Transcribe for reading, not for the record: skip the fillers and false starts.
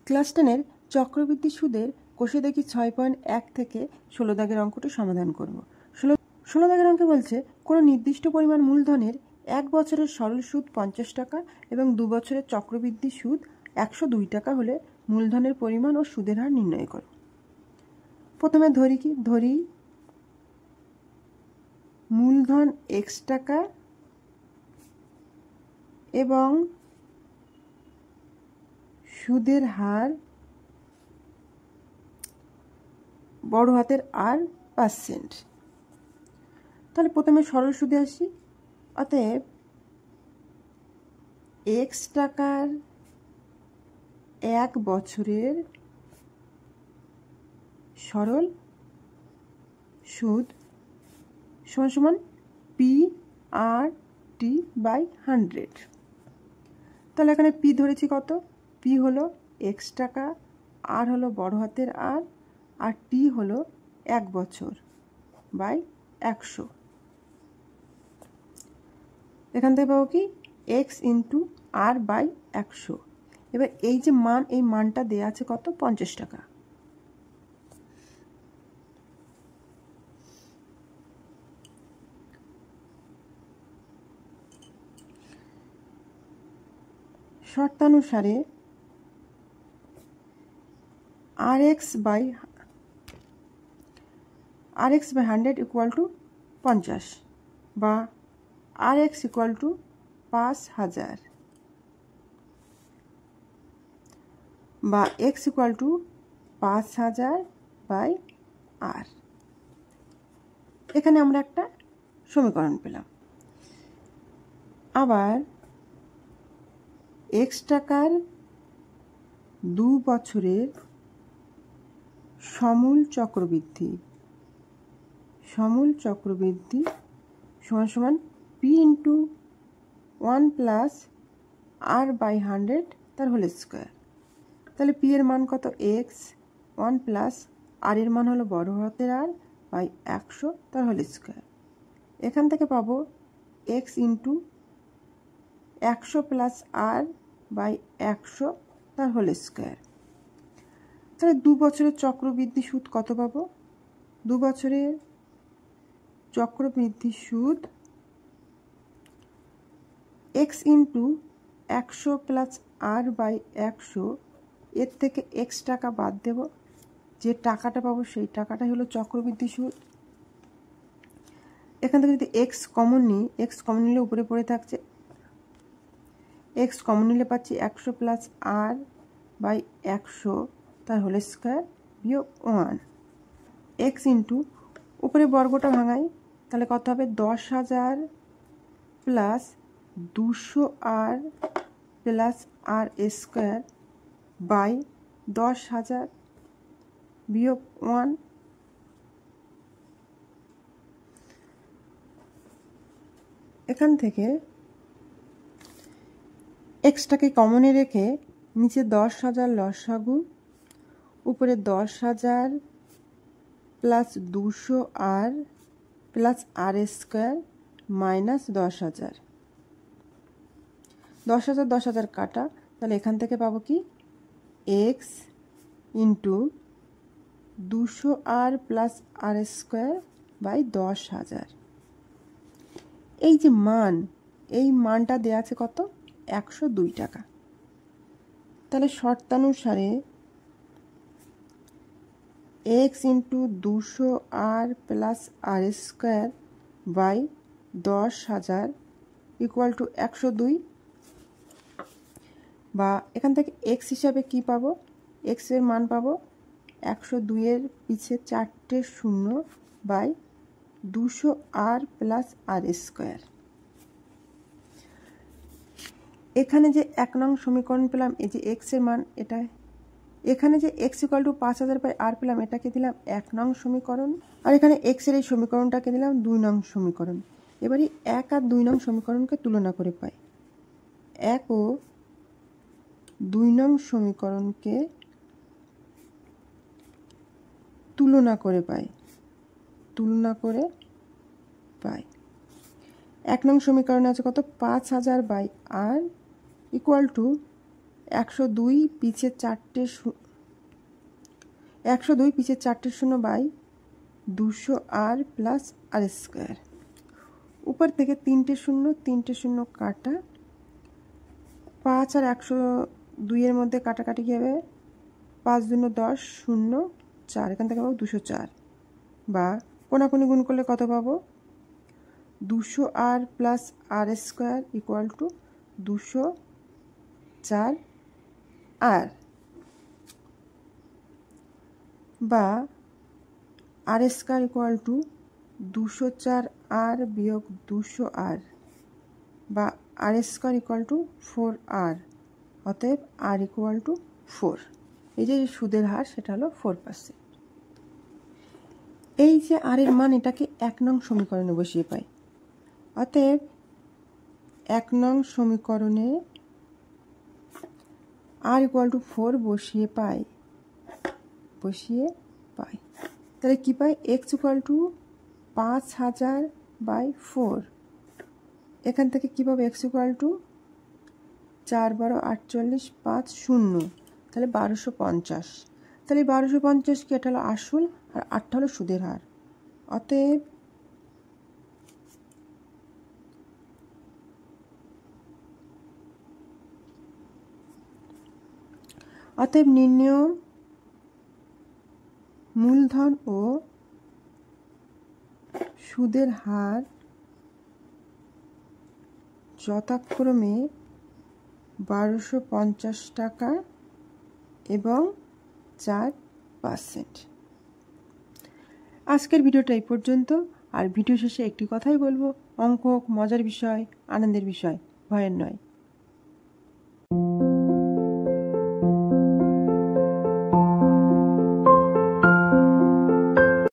Class 10-এর চক্রবৃদ্ধি সুদের কষে দেখি 6.1 থেকে 16 দাগের অঙ্কটি সমাধান করব। 16 দাগের অঙ্কে বলছে কোনো নির্দিষ্ট পরিমাণ মূলধনের 1 বছরের সরল সুদ 50 টাকা এবং 2 বছরের চক্রবৃদ্ধি সুদ 102 টাকা হলে মূলধনের পরিমাণ ও সুদের হার নির্ণয় করো। প্রথমে ধরি মূলধন x টাকা এবং সুদের হার বড় হাতের R%। তাহলে প্রথমে সরল সুদে আসি। অতএব x টাকার 1 বছরের সরল সুদ সমান P/100। তাহলে এখানে P ধরেছি কত? P হলো x টাকা, R হলো বড় হাতের R, আর T হলো 1 বছর বাই 100। এখান থেকে পাবো কি x ইন্টু R বাই 100। এবার এই যে মান, এই মানটা দেওয়া আছে কত? 50 টাকা। শর্তানুসারে Rx বাই 100 ইকুয়াল টু 50 বা Rx ইকুয়াল টু 5000 বা x equal to 5000 by R। এখানে আমরা একটা সমীকরণ পেলাম। আবার x টাকার 2 বছরের সমূল চক্রবৃদ্ধি সমান P into 1 plus R by 100 তার হোল স্কোয়ার। তাহলে P এর মান কত? x, 1 প্লাস R এর মান হলো বড় হাতের R বাই 100 তার হোল স্কোয়ার। এখান থেকে পাবো x into 100 plus R by 100 তার হোল স্কোয়ার। তাহলে 2 বছরের চক্রবৃদ্ধি সুদ কত পাবো? 2 বছরের চক্রবৃদ্ধি সুদ x into 100 plus R by 100, এর থেকে x টাকা বাদ দেব, যে টাকাটা পাবো সেই টাকাটাই হলো চক্রবৃদ্ধি সুদ। এখান থেকে যদি x কমন নিই, x কমন নিলে উপরে পড়ে থাকছে, x কমন নিলে পাচ্ছি 100 প্লাস R বাই 100 তার হোল স্কোয়ার বিয়োগ 1। x ইন্টু উপরে বর্গটা ভাঙাই, তাহলে কত হবে? 10,000 plus 200R plus R square by 10,000 বিয়োগ 1। এখান থেকে এক্সটাকে কমনে রেখে নিচে 10,000 লসাগু, উপরে 10,000 plus 200R plus R square minus 10,000। 10,000 কাটা, তাহলে এখান থেকে পাবো কি x into 200R plus R square by 10,000। এই যে মান, এই মানটা দেওয়া আছে কত? 102 টাকা। তাহলে শর্তানুসারে x into 200R plus R square by 10,000 equal to 102, বা এখান থেকে x হিসাবে কি পাবো? x এর মান পাবো 102 এর পিছে 4টে 0 by 200R plus R square. এখানে যে 1 নং সমীকরণ পেলাম, এই যে x এর মান, এটা এখানে যে x equal to 5000 by R পেলাম, এটাকে দিলাম 1 নং সমীকরণ, আর এখানে x এর এই সমীকরণটাকে দিলাম 2 নং সমীকরণ। এবারে 1 আর 2 নং সমীকরণকে তুলনা করে পাই। 1 ও 2 নং সমীকরণকে তুলনা করে পাই। 1 নং সমীকরণে আছে কত? 5000 বাই R ইকুয়াল টু 102 পিছের 4টে 102 পিছের 4টে শূন্য by 200 R plus R square. উপর থেকে 3টে শূন্য কাটা, 5 আর 102 এর মধ্যে কাটাকাটি কী হবে? 5 দুগুণে 10, 0, 4, এখান থেকে পাবো 204, বা কোনাকুনি গুণ করলে কত পাবো? 200 R plus R square equal to 204 R, বা R square equal to 204 R বিয়োগ 200 আর, বা R square equal to 4 R. অতএব আর ইকুয়াল টু 4। এই যে সুদের হার সেটা হলো 4%। এই যে আর এর মান, এটাকে 1 নং সমীকরণে বসিয়ে পাই। অতএব 1 নং সমীকরণে আর ইকুয়াল টু 4 বসিয়ে পাই। তাহলে কী পাই? X equal to 5000/4। এখান থেকে কী পাবো? এক্স ইকুয়াল টু 4 12 48 5 0, তাহলে 1250। তাহলে 1250 কি? এটা হলো আসল আর 8টা হলো সুদের হার। অতএব নির্ণেয় মূলধন ও সুদের হার যথাক্রমে 1250 টাকা এবং 4%। আজকের ভিডিওটা এই পর্যন্ত। আর ভিডিও শেষে একটি কথাই বলবো, অঙ্ক হোক মজার বিষয়, আনন্দের বিষয়, ভয়ের নয়।